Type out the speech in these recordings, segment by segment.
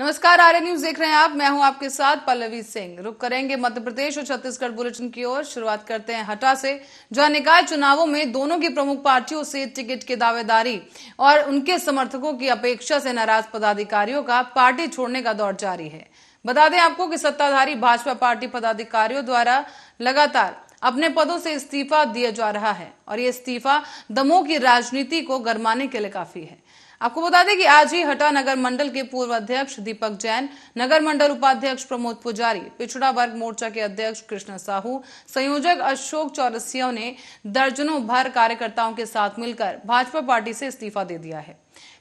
नमस्कार, आर्य न्यूज देख रहे हैं आप। मैं हूं आपके साथ पल्लवी सिंह। रुक करेंगे मध्य प्रदेश और छत्तीसगढ़ बुलेटिन की ओर। शुरुआत करते हैं हटा से, जहां निकाय चुनावों में दोनों की प्रमुख पार्टियों से टिकट की दावेदारी और उनके समर्थकों की अपेक्षा से नाराज पदाधिकारियों का पार्टी छोड़ने का दौर जारी है। बता दें आपको कि सत्ताधारी भाजपा पार्टी पदाधिकारियों द्वारा लगातार अपने पदों से इस्तीफा दिया जा रहा है और ये इस्तीफा दमोह की राजनीति को गरमाने के लिए काफी है। आपको बता दें कि आज ही हटा नगर मंडल के पूर्व अध्यक्ष दीपक जैन, नगर मंडल उपाध्यक्ष प्रमोद पुजारी, पिछड़ा वर्ग मोर्चा के अध्यक्ष कृष्ण साहू, संयोजक अशोक चौरसिया ने दर्जनों भर कार्यकर्ताओं के साथ मिलकर भाजपा पार्टी से इस्तीफा दे दिया है।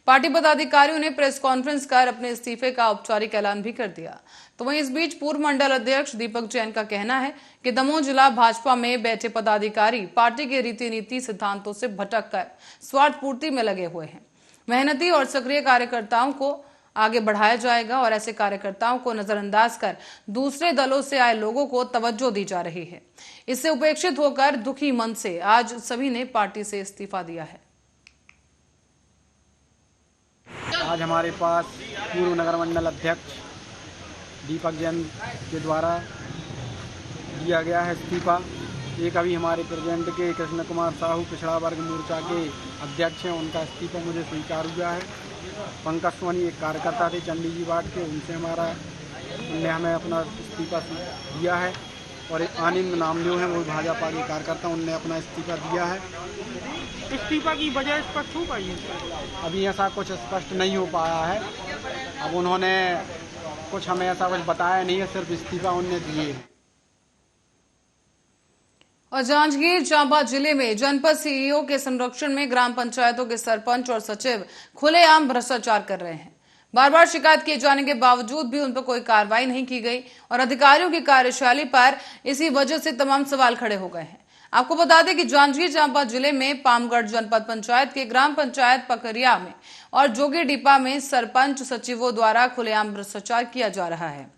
पार्टी पदाधिकारियों ने प्रेस कॉन्फ्रेंस कर अपने इस्तीफे का औपचारिक ऐलान भी कर दिया। तो वहीं इस बीच पूर्व मंडल अध्यक्ष दीपक जैन का कहना है कि दमोह जिला भाजपा में बैठे पदाधिकारी पार्टी के रीति नीति सिद्धांतों से भटक कर स्वार्थ पूर्ति में लगे हुए हैं। मेहनती और सक्रिय कार्यकर्ताओं को आगे बढ़ाया जाएगा और ऐसे कार्यकर्ताओं को नजरअंदाज कर दूसरे दलों से आए लोगों को तवज्जो दी जा रही है। इससे उपेक्षित होकर दुखी मन से आज सभी ने पार्टी से इस्तीफा दिया है। आज हमारे पास पूर्व नगर मंडल अध्यक्ष दीपक जैन के द्वारा दिया गया है इस्तीफा। एक अभी हमारे प्रेसिडेंट के कृष्ण कुमार साहू पिछड़ा वर्ग मोर्चा के अध्यक्ष हैं, उनका इस्तीफा मुझे स्वीकार हुआ है। पंकज सोनी एक कार्यकर्ता थे चंडी जी वार्ड के, उनने हमें अपना इस्तीफा दिया है। और एक आनंद नामदेव हैं, वो भाजपा के कार्यकर्ता, उनने अपना इस्तीफा दिया है। इस्तीफा की वजह स्पष्ट हो पाई है? अभी ऐसा कुछ स्पष्ट नहीं हो पाया है। अब उन्होंने कुछ हमें ऐसा कुछ बताया नहीं है, सिर्फ इस्तीफा उनने दिए हैं। और जांजगीर चांपा जिले में जनपद सीईओ के संरक्षण में ग्राम पंचायतों के सरपंच और सचिव खुलेआम भ्रष्टाचार कर रहे हैं। बार बार शिकायत किए जाने के बावजूद भी उन पर कोई कार्रवाई नहीं की गई और अधिकारियों की कार्यशैली पर इसी वजह से तमाम सवाल खड़े हो गए हैं। आपको बता दें कि जांजगीर चांपा जिले में पामगढ़ जनपद पंचायत के ग्राम पंचायत पकरिया में और जोगीडीपा में सरपंच सचिवों द्वारा खुलेआम भ्रष्टाचार किया जा रहा है।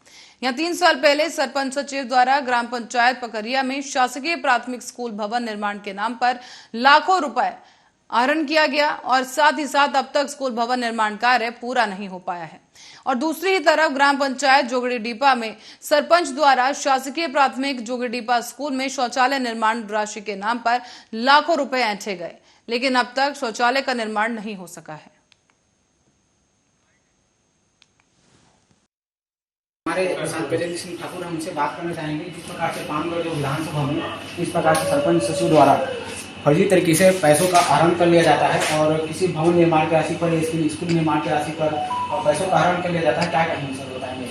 यहाँ 3 साल पहले सरपंच सचिव द्वारा ग्राम पंचायत पकरिया में शासकीय प्राथमिक स्कूल भवन निर्माण के नाम पर लाखों रुपए आहरण किया गया और साथ ही साथ अब तक स्कूल भवन निर्माण कार्य पूरा नहीं हो पाया है। और दूसरी ही तरफ ग्राम पंचायत जोगीडीपा में सरपंच द्वारा शासकीय प्राथमिक जोगीडीपा स्कूल में शौचालय निर्माण राशि के नाम पर लाखों रुपए ऐंठे गए, लेकिन अब तक शौचालय का निर्माण नहीं हो सका है। हमारे किसान गजेंद्र सिंह ठाकुर हम उनसे बात करना चाहेंगे। जिस प्रकार से पामगढ़ जो विधानसभा में इस प्रकार से सरपंच सचिव द्वारा फर्जी तरीके से पैसों का आहरण कर लिया जाता है और किसी भवन निर्माण की राशि पर, स्कूल निर्माण की राशि पर पैसों का आहरण कर लिया जाता है, क्या कहेंगे सर, बताएंगे?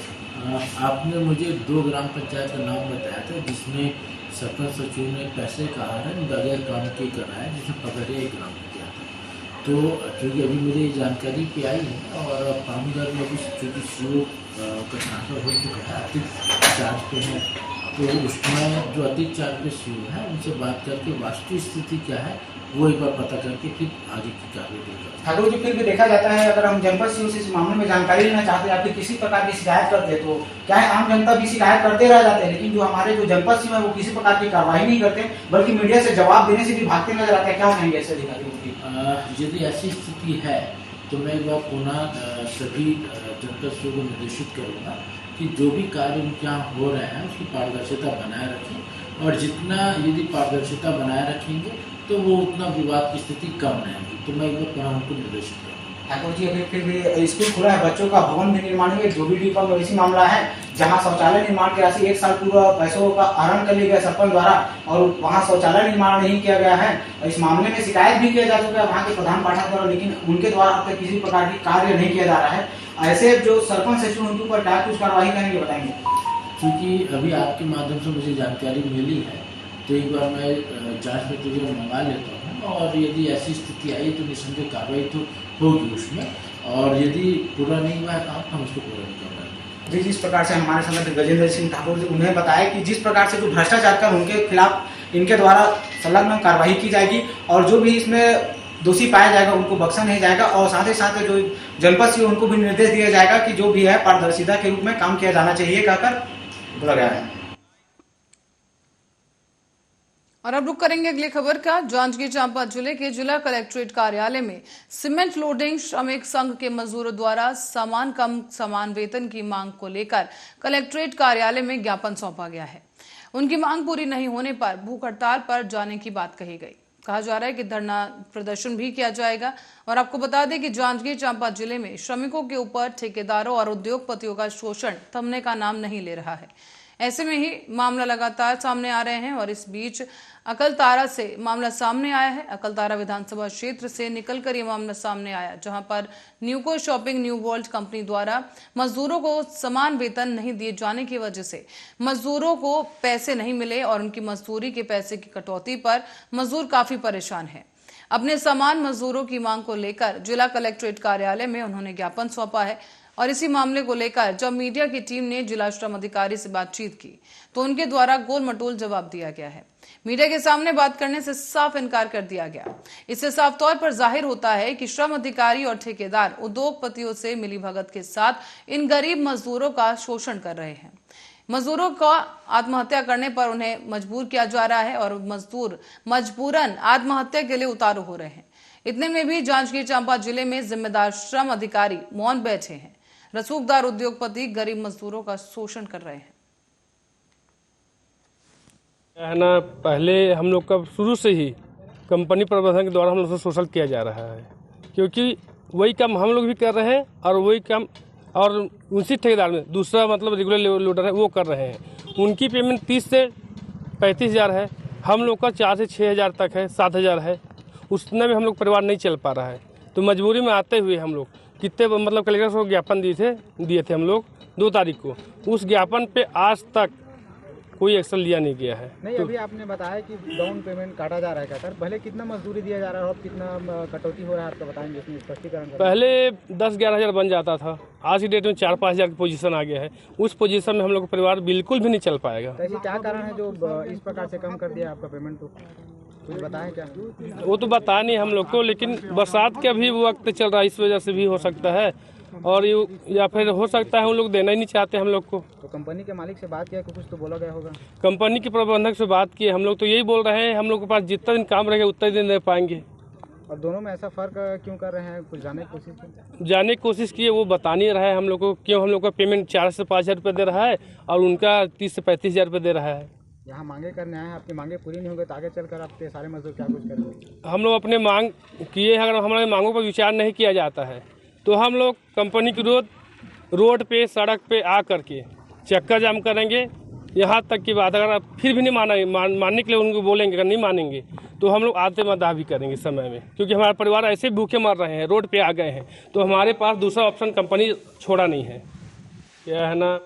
आपने मुझे 2 ग्राम पंचायत का नाम बताया था जिसमें सरपंच सचिव ने पैसे का आहरण बगैर काम के कराया, जिसमें पकड़िया एक ग्राम पंचायत है। तो चूँकि अभी मुझे जानकारी पे आई है और पामगढ़ में भी चूँकि सीओ का ट्रांसफर हो चुका है, अतिरिक्त चार्ज पे है, तो उसमें जो अतिरिक्त चार्ज पे सीओ है उनसे बात करके वास्तविक स्थिति क्या है वो एक बार पता करके फिर आगे की कार्रवाई करें। ठाकुर जी, फिर भी देखा जाता है अगर हम जनपद सीओ से इस मामले में जानकारी लेना चाहते हैं या फिर किसी प्रकार की शिकायत करते हैं तो क्या है, आम जनता भी शिकायत करते रह जाते हैं, लेकिन जो हमारे जो जनपद सीओ है वो किसी प्रकार की कार्रवाई नहीं करते बल्कि मीडिया से जवाब देने से भी भागते नजर आते हैं। क्या होंगे ऐसे अधिकारियों की? यदि ऐसी स्थिति है तो मैं एक बार पुनः सभी जनपद सीओ को निर्देशित करूँगा कि जो भी कार्य उनके यहाँ हो रहे हैं उसकी पारदर्शिता बनाए रखें और जितना यदि पारदर्शिता बनाए रखेंगे तो वो उतना विवाद की स्थिति कम रहेगी। तो मैं एक बार पुनः उनको निर्देशित करूँगा। ठाकुर जी, अभी फिर भी स्कूल खुला है, बच्चों का भवन भी निर्माण हुआ, जोगीडीपा में इसी मामला है जहां शौचालय निर्माण की राशि 1 साल पूर्व पैसों का आहरण कर लिया गया सरपंच द्वारा और वहां शौचालय निर्माण नहीं किया गया है। इस मामले में शिकायत भी किया जा चुका है वहां के प्रधान पाठक द्वारा, लेकिन उनके द्वारा अब तक किसी प्रकार की कार्य नहीं किया जा रहा है। ऐसे जो सरपंच सचिव उनके ऊपर क्या कुछ कार्रवाई करेंगे, बताएंगे? क्योंकि अभी आपके माध्यम से मुझे जानकारी मिली है तो एक बार मैं जांच में तुझे मंगा लेता हूँ और यदि ऐसी स्थिति आई तो निसंदेह कार्रवाई तो होगी उसमें, और यदि पूरा नहीं हुआ है काम तो हम उसको पूरा नहीं कर पाएंगे। जी, जिस प्रकार से हमारे संगठन गजेंद्र सिंह ठाकुर जी उन्हें बताया कि जिस प्रकार से जो भ्रष्टाचार कर उनके खिलाफ इनके द्वारा संलग्न कार्रवाई की जाएगी और जो भी इसमें दोषी पाया जाएगा उनको बख्शा नहीं जाएगा और साथ ही साथ जो जनपद सीओ उनको भी निर्देश दिया जाएगा कि जो भी है पारदर्शिता के रूप में काम किया जाना चाहिए कहकर बोला गया है। और अब रुक करेंगे अगली खबर का। जांजगीर चांपा जिले के जिला कलेक्ट्रेट कार्यालय में सीमेंट लोडिंग श्रमिक संघ के मजदूरों द्वारा समान कम समान वेतन की मांग को लेकर कलेक्ट्रेट कार्यालय में ज्ञापन सौंपा गया है। उनकी मांग पूरी नहीं होने पर भूख हड़ताल पर जाने की बात कही गई। कहा जा रहा है कि धरना प्रदर्शन भी किया जाएगा। और आपको बता दें कि जांजगीर चांपा जिले में श्रमिकों के ऊपर ठेकेदारों और उद्योगपतियों का शोषण थमने का नाम नहीं ले रहा है। ऐसे में ही मामला लगातार सामने आ रहे हैं और इस बीच अकलतारा से मामला सामने आया है। अकलतारा विधानसभा क्षेत्र से निकलकर ये मामला सामने आया, जहां पर न्यूको शॉपिंग न्यू वर्ल्ड कंपनी द्वारा मजदूरों को समान वेतन नहीं दिए जाने की वजह से मजदूरों को पैसे नहीं मिले और उनकी मजदूरी के पैसे की कटौती पर मजदूर काफी परेशान है। अपने समान मजदूरों की मांग को लेकर जिला कलेक्ट्रेट कार्यालय में उन्होंने ज्ञापन सौंपा है। और इसी मामले को लेकर जब मीडिया की टीम ने जिला श्रम अधिकारी से बातचीत की तो उनके द्वारा गोल मटोल जवाब दिया गया है। मीडिया के सामने बात करने से साफ इनकार कर दिया गया। इससे साफ तौर पर जाहिर होता है कि श्रम अधिकारी और ठेकेदार उद्योगपतियों से मिलीभगत के साथ इन गरीब मजदूरों का शोषण कर रहे हैं। मजदूरों का आत्महत्या करने पर उन्हें मजबूर किया जा रहा है और मजदूर मजबूरन आत्महत्या के लिए उतारू हो रहे हैं। इतने में भी जांजगीर चांपा जिले में जिम्मेदार श्रम अधिकारी मौन बैठे हैं। रसूखदार उद्योगपति गरीब मजदूरों का शोषण कर रहे हैं। है ना, पहले हम लोग का शुरू से ही कंपनी प्रबंधन के द्वारा हम लोग से शोषण किया जा रहा है, क्योंकि वही काम हम लोग भी कर रहे हैं और वही काम और उसी ठेकेदार में दूसरा मतलब रेगुलर लोडर है वो कर रहे हैं। उनकी पेमेंट 30 से 35 हज़ार है, हम लोग का 4 से 6 हज़ार तक है, 7 हज़ार है। उसमें भी हम लोग परिवार नहीं चल पा रहा है। तो मजबूरी में आते हुए हम लोग कितने मतलब कलेक्टर को ज्ञापन दिए थे हम लोग 2 तारीख को। उस ज्ञापन पे आज तक कोई एक्शन लिया नहीं गया है। नहीं, अभी आपने बताया कि डाउन पेमेंट काटा जा रहा है, सर पहले कितना मजदूरी दिया जा रहा है और कितना कटौती हो रहा है आपका बताएंगे इसमें स्पष्टीकरण। पहले 10-11 हज़ार बन जाता था, आज की डेट में 4-5 हज़ार की पोजीशन आ गया है। उस पोजीशन में हम लोग का परिवार बिल्कुल भी नहीं चल पाएगा। ऐसी क्या कारण है जो इस प्रकार से कम कर दिया आपका पेमेंट? तो कुछ बताएं क्या? वो तो बता नहीं हम लोग को, लेकिन बरसात का भी वक्त चल रहा है, इस वजह से भी हो सकता है और या फिर हो सकता है हम लोग देना ही नहीं चाहते हम लोग को। तो कंपनी के मालिक से बात किया, कुछ तो बोला गया होगा? कंपनी के प्रबंधक से बात किए, हम लोग तो यही बोल रहे हैं हम लोग के पास जितना दिन काम रहेगा उतना दिन दे पाएंगे। और दोनों में ऐसा फर्क क्यों कर रहे हैं, कुछ जानने की कोशिश की? जानने की कोशिश किए, वो बता नहीं रहा है हम लोग को क्यों हम लोग का पेमेंट 4 से 5 हज़ार रुपये दे रहा है और उनका 30 से 35 हज़ार रुपये दे रहा है। यहाँ मांगे करने आए हैं, आपकी मांगे पूरी नहीं होंगी तो आगे चलकर आपके सारे मजदूर क्या कुछ करेंगे? हम लोग अपने मांग किए हैं, अगर हमारे मांगों पर विचार नहीं किया जाता है तो हम लोग कंपनी की रोड पे सड़क पे आ करके चक्का जाम करेंगे। यहाँ तक की बात अगर फिर भी नहीं मानने के लिए उनको बोलेंगे, अगर नहीं मानेंगे तो हम लोग आत्मदाह भी करेंगे समय में, क्योंकि हमारा परिवार ऐसे भूखे मर रहे हैं, रोड पे आ गए हैं। तो हमारे पास दूसरा ऑप्शन कंपनी छोड़ा नहीं है, क्या है ना।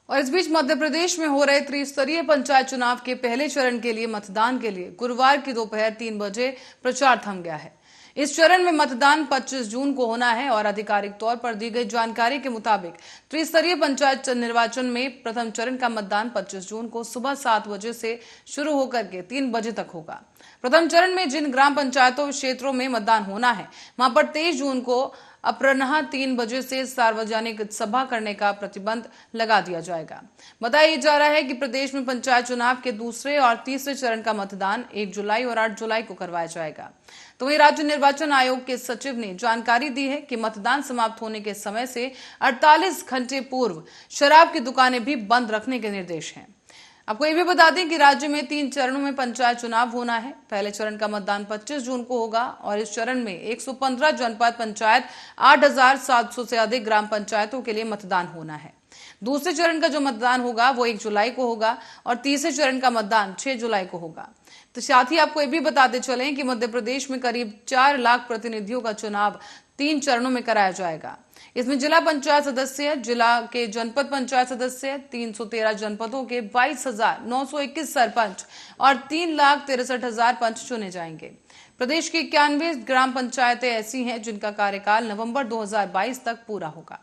और इस बीच मध्य प्रदेश में हो रहे त्रिस्तरीय पंचायत चुनाव के पहले चरण के लिए मतदान के लिए गुरुवार की दोपहर 3 बजे प्रचार थम गया है। इस चरण में मतदान 25 जून को होना है और आधिकारिक तौर पर दी गई जानकारी के मुताबिक त्रिस्तरीय पंचायत निर्वाचन में प्रथम चरण का मतदान 25 जून को सुबह 7 बजे से शुरू होकर के 3 बजे तक होगा। प्रथम चरण में जिन ग्राम पंचायतों क्षेत्रों में मतदान होना है वहां पर 23 जून को अपराह्न 3 बजे से सार्वजनिक सभा करने का प्रतिबंध लगा दिया जाएगा। बताया जा रहा है कि प्रदेश में पंचायत चुनाव के दूसरे और तीसरे चरण का मतदान 1 जुलाई और 8 जुलाई को करवाया जाएगा। तो वहीं राज्य निर्वाचन आयोग के सचिव ने जानकारी दी है कि मतदान समाप्त होने के समय से 48 घंटे पूर्व शराब की दुकानें भी बंद रखने के निर्देश हैं। आपको ये भी बता दें कि राज्य में 3 चरणों में पंचायत चुनाव होना है। पहले चरण का मतदान 25 जून को होगा और इस चरण में 115 जनपद पंचायत 8700 से अधिक ग्राम पंचायतों के लिए मतदान होना है। दूसरे चरण का जो मतदान होगा वो 1 जुलाई को होगा और तीसरे चरण का मतदान 6 जुलाई को होगा। तो साथ ही आपको ये भी बताते चलें कि मध्य प्रदेश में करीब 4 लाख प्रतिनिधियों का चुनाव 3 चरणों में कराया जाएगा। इसमें जिला पंचायत सदस्य, जिला के जनपद पंचायत सदस्य, 313 जनपदों के 22,921 सरपंच और 3,63,000 पंच चुने जाएंगे। प्रदेश की 91 ग्राम पंचायतें ऐसी हैं जिनका कार्यकाल नवंबर 2022 तक पूरा होगा।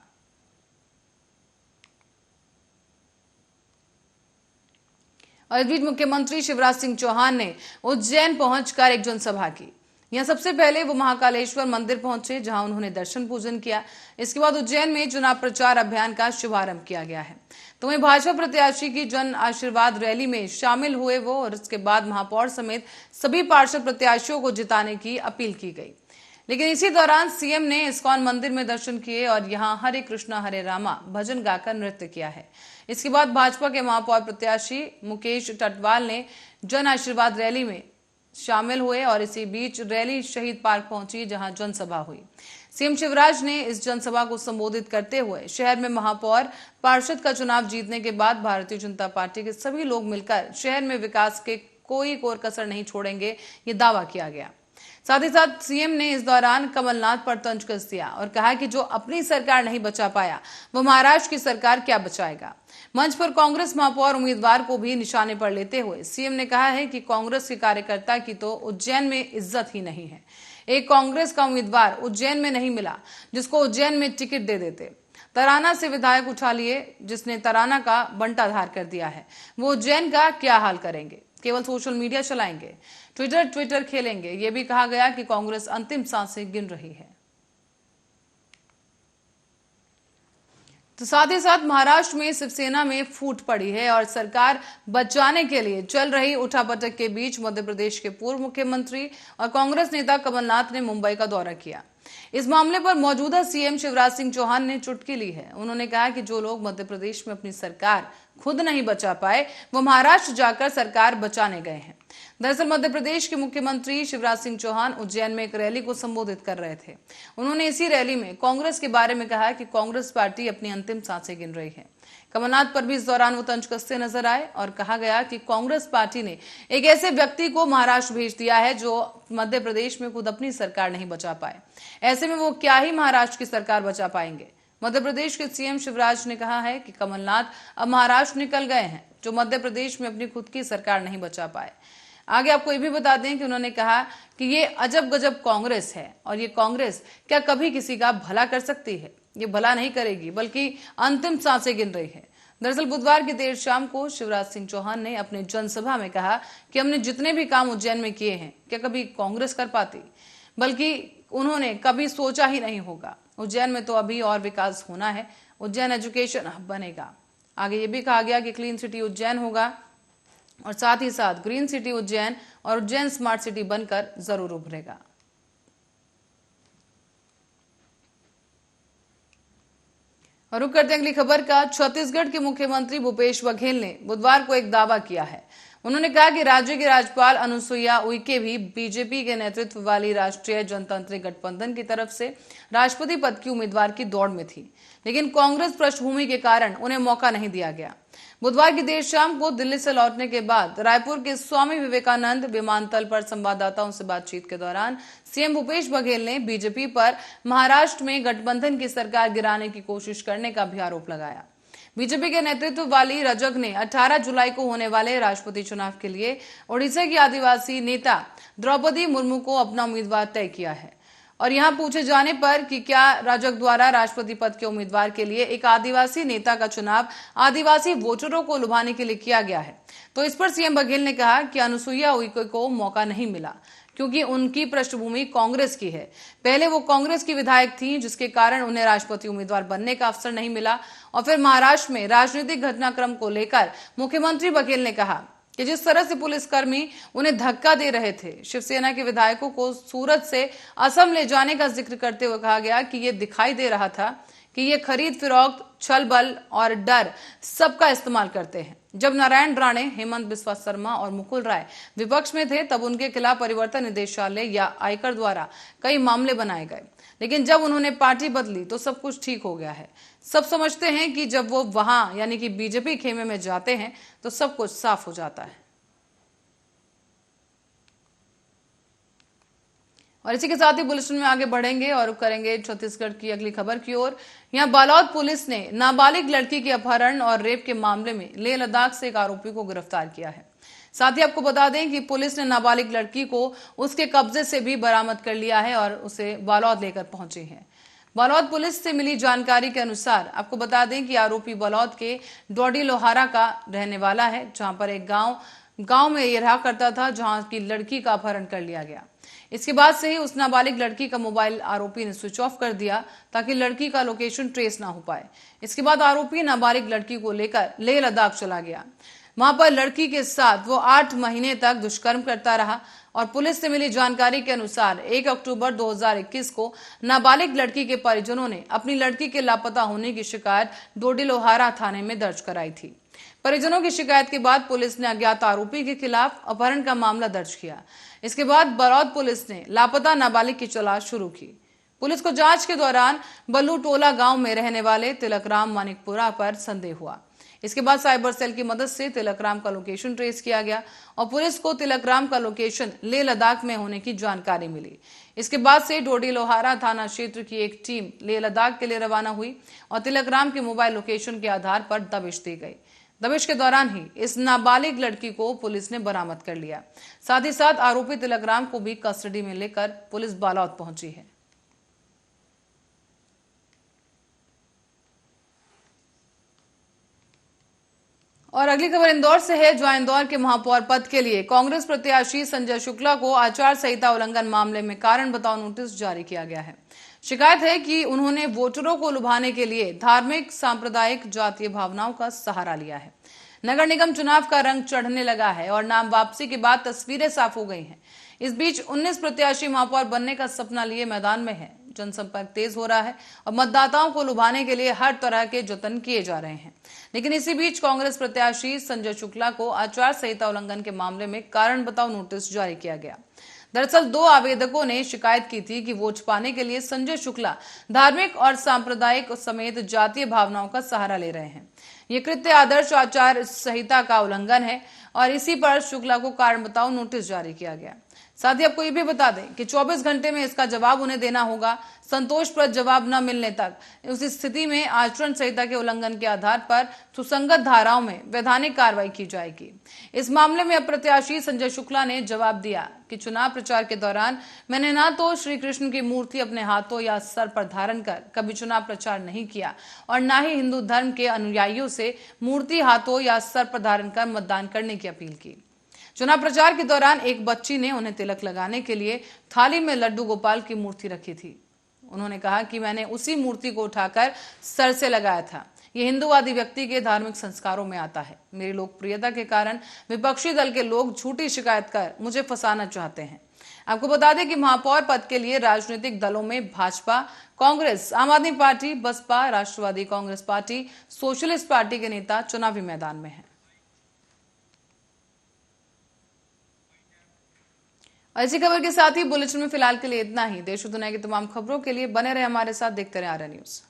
और इस बीच मुख्यमंत्री शिवराज सिंह चौहान ने उज्जैन पहुंचकर एक जनसभा की। यहाँ सबसे पहले वो महाकालेश्वर मंदिर पहुंचे, जहां उन्होंने दर्शन पूजन किया। इसके बाद उज्जैन में चुनाव प्रचार अभियान का शुभारंभ किया गया है। तो वहीं भाजपा प्रत्याशी की जन आशीर्वाद रैली में शामिल हुए वो, और इसके बाद महापौर समेत सभी पार्षद प्रत्याशियों को जिताने की अपील की गई। लेकिन इसी दौरान सीएम ने इस्कॉन मंदिर में दर्शन किए और यहां हरे कृष्णा हरे रामा भजन गाकर नृत्य किया है। इसके बाद भाजपा के महापौर प्रत्याशी मुकेश टटवाल ने जन आशीर्वाद रैली में शामिल हुए और इसी बीच रैली शहीद पार्क पहुंची, जहां जनसभा हुई। सीएम शिवराज ने इस जनसभा को संबोधित करते हुए शहर में महापौर पार्षद का चुनाव जीतने के बाद भारतीय जनता पार्टी के सभी लोग मिलकर शहर में विकास के कोई कोर कसर नहीं छोड़ेंगे, ये दावा किया गया। साथ ही साथ सीएम ने इस दौरान कमलनाथ पर तंज कस दिया और कहा कि जो अपनी सरकार नहीं बचा पाया वो महाराष्ट्र की सरकार क्या बचाएगा। मंच पर कांग्रेस महापौर उम्मीदवार को भी निशाने पर लेते हुए सीएम ने कहा है कि कांग्रेस के कार्यकर्ता की तो उज्जैन में इज्जत ही नहीं है। एक कांग्रेस का उम्मीदवार उज्जैन में नहीं मिला जिसको उज्जैन में टिकट दे देते। तराना से विधायक उठा लिए जिसने तराना का बंटाधार कर दिया है, वो उज्जैन का क्या हाल करेंगे। केवल सोशल मीडिया चलाएंगे, ट्विटर खेलेंगे। ये भी कहा गया कि कांग्रेस अंतिम सांसें गिन रही है। तो साथ ही साथ महाराष्ट्र में शिवसेना में फूट पड़ी है और सरकार बचाने के लिए चल रही उठापटक के बीच मध्य प्रदेश के पूर्व मुख्यमंत्री और कांग्रेस नेता कमलनाथ ने मुंबई का दौरा किया। इस मामले पर मौजूदा सीएम शिवराज सिंह चौहान ने चुटकी ली है। उन्होंने कहा कि जो लोग मध्य प्रदेश में अपनी सरकार खुद नहीं बचा पाए वो महाराष्ट्र जाकर सरकार बचाने गए हैं। दरअसल मध्य प्रदेश के मुख्यमंत्री शिवराज सिंह चौहान उज्जैन में एक रैली को संबोधित कर रहे थे। उन्होंने इसी रैली में कांग्रेस के बारे में कहा कि कांग्रेस पार्टी अपनी अंतिम सांसें गिन रही है। कमलनाथ पर भी इस दौरान वो तंज कसते नजर आए और कहा गया कि कांग्रेस पार्टी ने एक ऐसे व्यक्ति को महाराष्ट्र भेज दिया है जो मध्य प्रदेश में खुद अपनी सरकार नहीं बचा पाए। ऐसे में वो क्या ही महाराष्ट्र की सरकार बचा पाएंगे। मध्य प्रदेश के सीएम शिवराज ने कहा है कि कमलनाथ अब महाराष्ट्र निकल गए हैं जो मध्य प्रदेश में अपनी खुद की सरकार नहीं बचा पाए। आगे आपको ये भी बता दें कि उन्होंने कहा कि ये अजब गजब कांग्रेस है और ये कांग्रेस क्या कभी किसी का भला कर सकती है। ये भला नहीं करेगी बल्कि अंतिम सांसें गिन रही है। दरअसल बुधवार की देर शाम को शिवराज सिंह चौहान ने अपने जनसभा में कहा कि हमने जितने भी काम उज्जैन में किए हैं क्या कभी कांग्रेस कर पाती, बल्कि उन्होंने कभी सोचा ही नहीं होगा। उज्जैन में तो अभी और विकास होना है, उज्जैन एजुकेशन हब बनेगा। आगे ये भी कहा गया कि क्लीन सिटी उज्जैन होगा और साथ ही साथ ग्रीन सिटी उज्जैन और उज्जैन स्मार्ट सिटी बनकर जरूर उभरेगा। और रुक करते हैं अगली खबर का। छत्तीसगढ़ के मुख्यमंत्री भूपेश बघेल ने बुधवार को एक दावा किया है। उन्होंने कहा कि राज्य की राज्यपाल अनुसुईया उइके भी बीजेपी के नेतृत्व वाली राष्ट्रीय जनतांत्रिक गठबंधन की तरफ से राष्ट्रपति पद की उम्मीदवार की दौड़ में थी, लेकिन कांग्रेस पृष्ठभूमि के कारण उन्हें मौका नहीं दिया गया। बुधवार की देर शाम को दिल्ली से लौटने के बाद रायपुर के स्वामी विवेकानंद विमानतल पर संवाददाताओं से बातचीत के दौरान सीएम भूपेश बघेल ने बीजेपी पर महाराष्ट्र में गठबंधन की सरकार गिराने की कोशिश करने का भी आरोप लगाया। बीजेपी के नेतृत्व वाली रजग ने 18 जुलाई को होने वाले राष्ट्रपति चुनाव के लिए ओडिशा की आदिवासी नेता द्रौपदी मुर्मू को अपना उम्मीदवार तय किया है। और यहां पूछे जाने पर कि क्या राजग द्वारा राष्ट्रपति पद के उम्मीदवार के लिए एक आदिवासी नेता का चुनाव आदिवासी वोटरों को लुभाने के लिए किया गया है, तो इस पर सीएम बघेल ने कहा कि अनुसुईया उइके को मौका नहीं मिला क्योंकि उनकी पृष्ठभूमि कांग्रेस की है। पहले वो कांग्रेस की विधायक थी, जिसके कारण उन्हें राष्ट्रपति उम्मीदवार बनने का अवसर नहीं मिला। और फिर महाराष्ट्र में राजनीतिक घटनाक्रम को लेकर मुख्यमंत्री बघेल ने कहा कि जिस तरह से पुलिसकर्मी उन्हें धक्का दे रहे थे, शिवसेना के विधायकों को सूरत से असम ले जाने का जिक्र करते हुए कहा गया कि ये दिखाई दे रहा था कि ये खरीद फिरौक्त, छल बल और डर सबका इस्तेमाल करते हैं। जब नारायण राणे, हेमंत बिस्वा शर्मा और मुकुल राय विपक्ष में थे तब उनके खिलाफ परिवर्तन निदेशालय या आयकर द्वारा कई मामले बनाए गए, लेकिन जब उन्होंने पार्टी बदली तो सब कुछ ठीक हो गया है। सब समझते हैं कि जब वो वहां यानी कि बीजेपी खेमे में जाते हैं तो सब कुछ साफ हो जाता है। और इसी के साथ ही बुलेटिन में आगे बढ़ेंगे और करेंगे छत्तीसगढ़ की अगली खबर की ओर। यहां बालोद पुलिस ने नाबालिग लड़की के अपहरण और रेप के मामले में लेह लद्दाख से एक आरोपी को गिरफ्तार किया है। साथ ही आपको बता दें कि पुलिस ने नाबालिग लड़की को उसके कब्जे से भी बरामद कर लिया है और उसे बालोद लेकर पहुंची है। बालोद पुलिस से मिली जानकारी के अनुसार आपको बता दें कि आरोपी बालोद के डोडी लोहारा का रहने वाला है, जहां पर एक गांव में यह रहा करता था, जहां की लड़की का अपहरण कर लिया गया। इसके बाद से ही उस नाबालिग लड़की का मोबाइल आरोपी ने स्विच ऑफ कर दिया ताकि लड़की का लोकेशन ट्रेस ना हो पाए। इसके बाद आरोपी नाबालिग लड़की को लेकर लेह लद्दाख चला गया। वहां पर लड़की के साथ वो 8 महीने तक दुष्कर्म करता रहा और पुलिस से मिली जानकारी के अनुसार 1 अक्टूबर 2021 को नाबालिग लड़की के परिजनों ने अपनी लड़की के लापता होने की शिकायत डोडी-लोहारा थाने में दर्ज कराई थी। परिजनों की शिकायत के बाद पुलिस ने अज्ञात आरोपी के खिलाफ अपहरण का मामला दर्ज किया। इसके बाद बरौद पुलिस ने लापता नाबालिग की तलाश शुरू की। पुलिस को जांच के दौरान बल्लू टोला गांव में रहने वाले तिलकराम मानिकपुरा पर संदेह हुआ। इसके बाद साइबर सेल की मदद से तिलकराम का लोकेशन ट्रेस किया गया और पुलिस को तिलकराम का लोकेशन लेह लद्दाख में होने की जानकारी मिली। इसके बाद से डोडी-लोहारा थाना क्षेत्र की एक टीम लेह लद्दाख के लिए रवाना हुई और तिलकराम के मोबाइल लोकेशन के आधार पर दबिश दी गई। दबिश के दौरान ही इस नाबालिग लड़की को पुलिस ने बरामद कर लिया। साथ ही साथ आरोपी तिलकराम को भी कस्टडी में लेकर पुलिस बालौद पहुंची है। और अगली खबर इंदौर से है, जहां इंदौर के महापौर पद के लिए कांग्रेस प्रत्याशी संजय शुक्ला को आचार संहिता उल्लंघन मामले में कारण बताओ नोटिस जारी किया गया है। शिकायत है कि उन्होंने वोटरों को लुभाने के लिए धार्मिक, सांप्रदायिक, जातीय भावनाओं का सहारा लिया है। नगर निगम चुनाव का रंग चढ़ने लगा है और नाम वापसी के बाद तस्वीरें साफ हो गई हैं। इस बीच 19 प्रत्याशी महापौर बनने का सपना लिए मैदान में है। जनसंपर्क तेज हो रहा है और मतदाताओं को लुभाने के लिए हर तरह के जतन किए जा रहे हैं। लेकिन इसी बीच कांग्रेस प्रत्याशी संजय शुक्ला को आचार संहिता उल्लंघन के मामले में कारण बताओ नोटिस जारी किया गया। दरअसल 2 आवेदकों ने शिकायत की थी कि वोट पाने के लिए संजय शुक्ला धार्मिक और सांप्रदायिक समेत जातीय भावनाओं का सहारा ले रहे हैं। ये कृत्य आदर्श आचार संहिता का उल्लंघन है और इसी पर शुक्ला को कारण बताओ नोटिस जारी किया गया। साथ ही आपको ये भी बता दें कि 24 घंटे में इसका जवाब उन्हें देना होगा। संतोषप्रद जवाब न मिलने तक उस स्थिति में आचरण संहिता के उल्लंघन के आधार पर सुसंगत धाराओं में वैधानिक कार्रवाई की जाएगी। इस मामले में प्रत्याशी संजय शुक्ला ने जवाब दिया कि चुनाव प्रचार के दौरान मैंने ना तो श्री कृष्ण की मूर्ति अपने हाथों या सर पर धारण कर कभी चुनाव प्रचार नहीं किया और ना ही हिंदू धर्म के अनुयायियों से मूर्ति हाथों या सर पर धारण कर मतदान करने की अपील की। चुनाव प्रचार के दौरान एक बच्ची ने उन्हें तिलक लगाने के लिए थाली में लड्डू गोपाल की मूर्ति रखी थी। उन्होंने कहा कि मैंने उसी मूर्ति को उठाकर सर से लगाया था। ये हिंदूवादी व्यक्ति के धार्मिक संस्कारों में आता है। मेरी लोकप्रियता के कारण विपक्षी दल के लोग झूठी शिकायत कर मुझे फंसाना चाहते हैं। आपको बता दें कि महापौर पद के लिए राजनीतिक दलों में भाजपा, कांग्रेस, आम आदमी पार्टी, बसपा, राष्ट्रवादी कांग्रेस पार्टी, सोशलिस्ट पार्टी के नेता चुनावी मैदान में हैं। ऐसी खबर के साथ ही बुलेटिन में फिलहाल के लिए इतना ही। देश और दुनिया की तमाम खबरों के लिए बने रहे हमारे साथ, देखते रहे आर्या न्यूज।